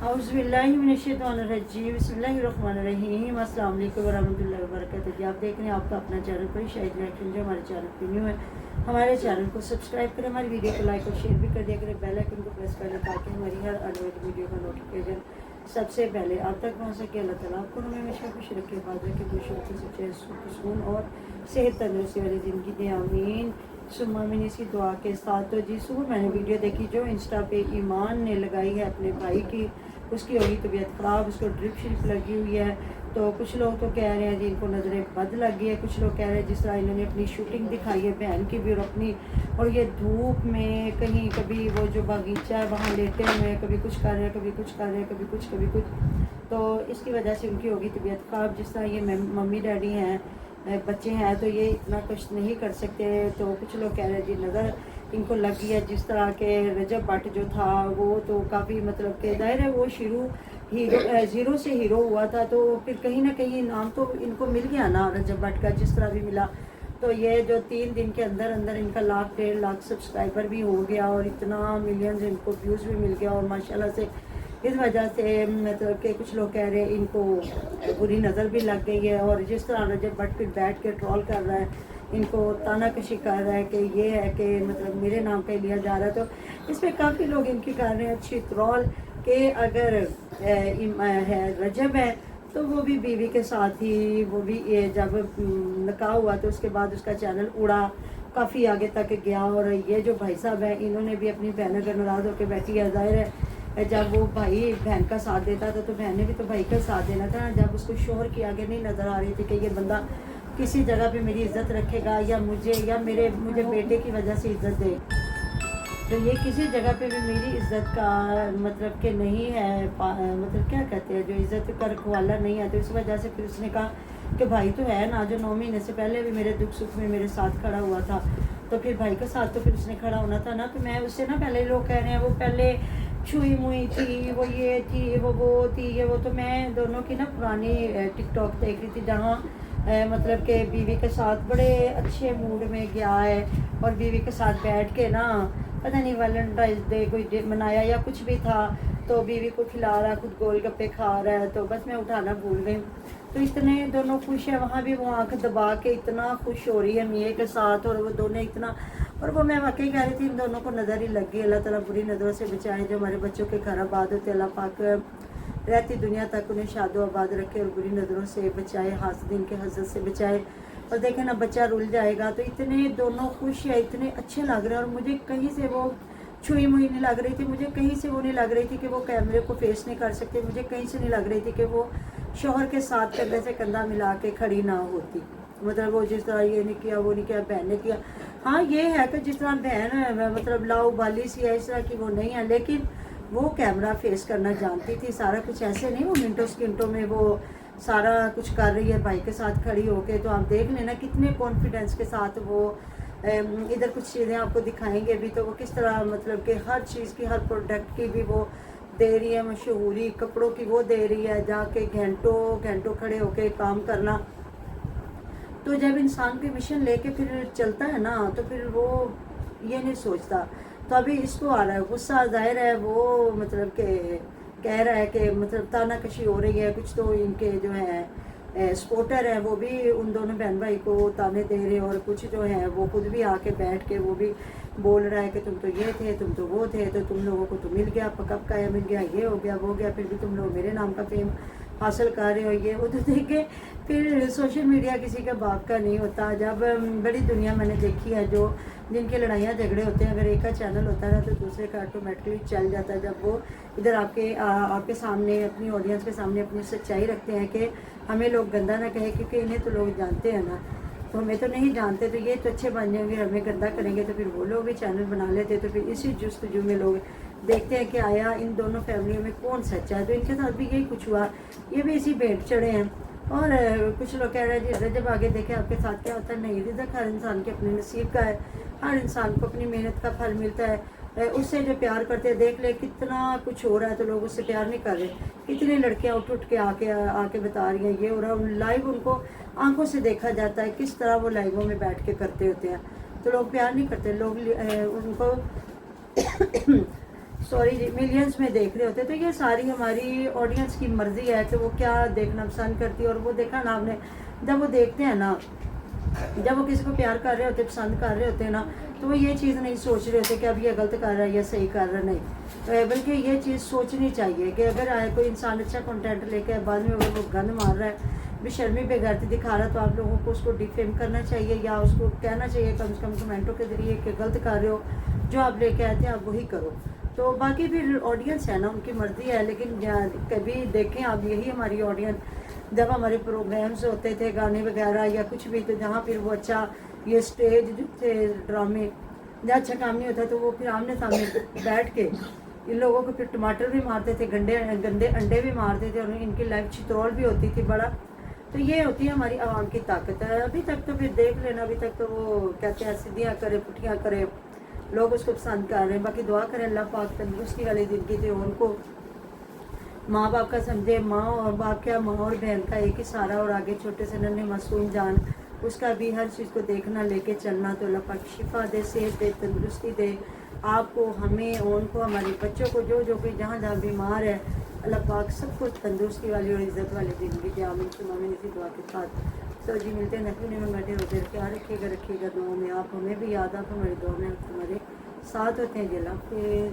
औज़ुबिल्लाहिमिनश्शैतानिर्रजीम बिस्मिल्लाहिर्रहमानिर्रहीम अस्सलाम वालेकुम वरहमतुल्लाहि वबरकातुहू। जी आप देख रहे हैं आपका अपना चैनल पर शाहिद रिएक्शन। जो हमारे चैनल पे न्यू है हमारे चैनल को सब्सक्राइब करें, हमारी वीडियो को लाइक और शेयर भी कर दिया करें, बेल आइकन को प्रेस कर लें ताकि हमारी हर अपलोड वीडियो का नोटिफिकेशन सबसे पहले आप तक पहुँच सके। अल्लाह ताला आपको हमें हमेशा खुश रखे, बात रखे, खुशी सच्चे सुकून और सेहत तंदुरुस्ती वाली ज़िंदगी दे, आमीन सुम्मा आमीन। इसी दुआ के साथ तो जी सुबह मैंने वीडियो देखी जो इंस्टा पे ईमान ने लगाई है अपने भाई की, उसकी होगी तबीयत ख़राब, उसको ड्रिप शिप लगी हुई है। तो कुछ लोग तो कह रहे हैं जी इनको नज़रें बद लगी है, कुछ लोग कह रहे हैं जिस तरह इन्होंने अपनी शूटिंग दिखाई है बहन की भी और अपनी, और ये धूप में कहीं कभी वो जो बागीचा है वहाँ लेटे हुए हैं, कभी कुछ कर रहे हैं, कभी कुछ कर रहे हैं, कभी कुछ। तो इसकी वजह से उनकी होगी तबीयत ख़राब। जिस तरह ये मम्मी डैडी हैं, बच्चे हैं, तो ये इतना कुछ नहीं कर सकते। तो कुछ लोग कह रहे हैं जी नज़र इनको लगी है। जिस तरह के रजब भट्ट जो था वो तो काफ़ी मतलब के दायरे है वो ज़ीरो से हीरो हुआ था, तो फिर कहीं ना कहीं नाम तो इनको मिल गया ना रजब भट्ट का, जिस तरह भी मिला। तो ये जो 3 दिन के अंदर अंदर इनका 1,00,000-1,50,000 सब्सक्राइबर भी हो गया और इतना मिलियंस इनको व्यूज़ भी मिल गया, और माशाल्लाह से इस वजह से मतलब कि कुछ लोग कह रहे हैं इनको बुरी नज़र भी लग गई है। और जिस तरह रजब भट्ट फिर बैठ के ट्रोल कर रहा है, इनको तानाकशी कर रहा है कि ये है कि मतलब मेरे नाम पे लिया जा रहा है। तो इसमें काफ़ी लोग इनकी कर रहे हैं अच्छी ट्रोल कि अगर है रजब है तो वो भी बीवी के साथ ही, वो भी ये जब निकाह हुआ तो उसके बाद उसका चैनल उड़ा, काफ़ी आगे तक गया। और ये जो भाई साहब हैं इन्होंने भी अपनी बहन अगर नाराज़ होकर बैठी है, ज़ाहिर है जब वो भाई बहन का साथ देता था तो बहन ने भी तो भाई का साथ देना था। जब उसको शोहर की आगे नहीं नज़र आ रही थी कि ये बंदा किसी जगह पे मेरी इज़्ज़त रखेगा या मुझे बेटे की वजह से इज़्ज़त दे, तो ये किसी जगह पे भी मेरी इज़्ज़त का मतलब कि नहीं है, मतलब क्या कहते हैं जो इज़्ज़त का रखवाला नहीं है। तो इस वजह से फिर उसने कहा कि भाई तो है ना जो 9 महीने से पहले भी मेरे दुख सुख में मेरे साथ खड़ा हुआ था, तो फिर भाई के साथ तो फिर उसने खड़ा होना था ना। तो मैं उससे ना, पहले लोग कह रहे हैं वो पहले छुई मुई थी, वो ये थी, वो थी, ये वो। तो मैं दोनों की ना पुरानी टिकटॉक देख रही थी जहाँ मतलब कि बीवी के साथ बड़े अच्छे मूड में गया है और बीवी के साथ बैठ के ना पता नहीं वैलेंटाइन डे कोई मनाया या कुछ भी था, तो बीवी को खिला रहा है, खुद गोलगप्पे खा रहा है। तो बस मैं उठाना भूल गई। तो इतने दोनों खुश है, वहाँ भी वो आंख दबा के इतना खुश हो रही है मियाँ के साथ, और वो दोनों इतना, और वो मैं वाकई कह रही थी इन दोनों को नज़र ही लग गई। अल्लाह ताला बुरी नज़रों से बचाए, जो हमारे बच्चों के घर आबाद होते अल्लाह पाक रहती दुनिया तक उन्हें शादो आबाद रखे और बुरी नज़रों से बचाए, हासदीन के हज़रत से बचाए। और देखें ना बच्चा रुल जाएगा। तो इतने दोनों खुश है, इतने अच्छे लग रहे हैं, और मुझे कहीं से वो छुई मुई नहीं लग रही थी, मुझे कहीं से वो नहीं लग रही थी कि वो कैमरे को फेस नहीं कर सकते, मुझे कहीं से नहीं लग रही थी कि वो शोहर के साथ कंधे से कंधा मिला के खड़ी ना होती। मतलब वो जिस तरह ये नहीं किया, वो नहीं किया, बहन ने किया। हाँ ये है कि जिस तरह बहन मतलब लाऊ बाली सी है, इस तरह की वो नहीं है, लेकिन वो कैमरा फेस करना जानती थी सारा कुछ। ऐसे नहीं वो मिनटों सेकंडों में वो सारा कुछ कर रही है भाई के साथ खड़ी होके। तो आप देख लेना कितने कॉन्फिडेंस के साथ वो इधर कुछ चीज़ें आपको दिखाएंगे भी, तो वो किस तरह मतलब कि हर चीज़ की, हर प्रोडक्ट की भी वो दे रही है, मशहूरी कपड़ों की वो दे रही है, जाके घंटों घंटों खड़े होके काम करना। तो जब इंसान के मिशन लेके फिर चलता है ना, तो फिर वो ये नहीं सोचता। तो अभी इसको आ रहा है गुस्सा, ज़ाहिर है वो मतलब कि कह रहा है कि मतलब तानाकशी हो रही है। कुछ तो इनके जो है सपोर्टर है वो भी उन दोनों बहन भाई को ताने दे रहे हैं, और कुछ जो है वो खुद भी आके बैठ के वो भी बोल रहा है कि तुम तो ये थे, तुम तो वो थे, तो तुम लोगों को तो मिल गया, कब का मिल गया, ये हो गया, वो गया, फिर भी तुम लोग मेरे नाम का फेम हासिल कर रहे हो, ये वो। तो देखे फिर सोशल मीडिया किसी का बाप का नहीं होता। जब बड़ी दुनिया मैंने देखी है जो जिनके लड़ाइयाँ झगड़े होते हैं, अगर एक का चैनल होता है ना तो दूसरे का ऑटोमेटिकली चल जाता है। जब वो इधर आपके सामने, अपनी ऑडियंस के सामने अपनी सच्चाई रखते हैं कि हमें लोग गंदा ना कहे, क्योंकि इन्हें तो लोग जानते हैं ना, तो हमें तो नहीं जानते, तो ये तो अच्छे बन जाएंगे, हमें गंदा करेंगे तो फिर वो लोग भी चैनल बना लेते। तो फिर इसी जुस्तजू में लोग देखते हैं कि आया इन दोनों फैमिलियों में कौन सच्चा है। तो इनके साथ भी यही कुछ हुआ, ये भी इसी भेंट चढ़े हैं। और कुछ लोग कह रहे हैं जी जब आगे देखें आपके साथ क्या होता है। नहीं, रिज़्क़ हर इंसान के अपने नसीब का है, हर इंसान को अपनी मेहनत का फल मिलता है। उससे जो प्यार करते हैं, देख ले कितना कुछ हो रहा है तो लोग उससे प्यार नहीं कर रहे। कितनी लड़कियां उठ के आके बता रही हैं ये हो रहा है, लाइव उनको आंखों से देखा जाता है किस तरह वो लाइवों में बैठ के करते होते हैं। तो लोग प्यार नहीं करते, लोग उनको सॉरी जी, मिलियंस में देख रहे होते। तो ये सारी हमारी ऑडियंस की मर्ज़ी है कि वो क्या देखना पसंद करती है। और वो देखा ना आपने, जब वो देखते हैं ना, जब वो किसी को प्यार कर रहे होते, पसंद कर रहे होते हैं ना, तो वो ये चीज़ नहीं सोच रहे होते कि अब ये गलत कर रहा है या सही कर रहा है, नहीं। बल्कि ये चीज़ सोचनी चाहिए कि अगर कोई इंसान अच्छा कंटेंट लेके बाद में अगर वो गंद मार रहा है, बेशर्मी बेगैरती दिखा रहा है, तो आप लोगों को उसको डिफेम करना चाहिए या उसको कहना चाहिए कम से कम कमेंटों के ज़रिए कि गलत कर रहे हो, जो आप लेके आए थे आप वही करो। तो बाकी फिर ऑडियंस है ना, उनकी मर्ज़ी है। लेकिन कभी देखें आप, यही हमारी ऑडियंस, जब हमारे प्रोग्राम्स होते थे गाने वगैरह या कुछ भी, तो जहाँ फिर वो अच्छा ये स्टेज जो थे ड्रामे जहाँ अच्छा काम नहीं होता, तो वो फिर आमने सामने बैठ के इन लोगों को फिर टमाटर भी मारते थे, गंदे अंडे भी मारते थे, और इनकी लाइफ चित्रोल भी होती थी बड़ा। तो ये होती है हमारी आवाम की ताकत है। अभी तक तो फिर देख लेना, अभी तक तो वो कहते हैं सीधियाँ करे पुठियाँ करे, लोग उसको पसंद कर रहे हैं। बाकी दुआ करें अल्लाह पाक तंदुरुस्ती वाली ज़िंदगी दे उनको, माँ बाप का समझे, माँ और बाप क्या, माँ और बहन का एक ही सहारा, और आगे छोटे से नन्हे मासूम जान, उसका भी हर चीज़ को देखना, लेके चलना। तो अल्लाह पाक शिफा दे, सेहत दे, तंदुरुस्ती दे आपको, हमें, उनको, हमारे बच्चों को, जो जो कोई जहाँ जहाँ बीमार है, अल्लाह पाक सबको तंदुरुस्ती वाली और इज़्ज़त वाली ज़िंदगी दे। आमीन सुमामीन, इसी दुआ के साथ तो जी मिलते हैं नकली में बैठे होते। ख्याल रखिएगा दुआ में, आप हमें भी याद, आप हमारी दुआ में हमारे साथ होते हैं। जिला फिर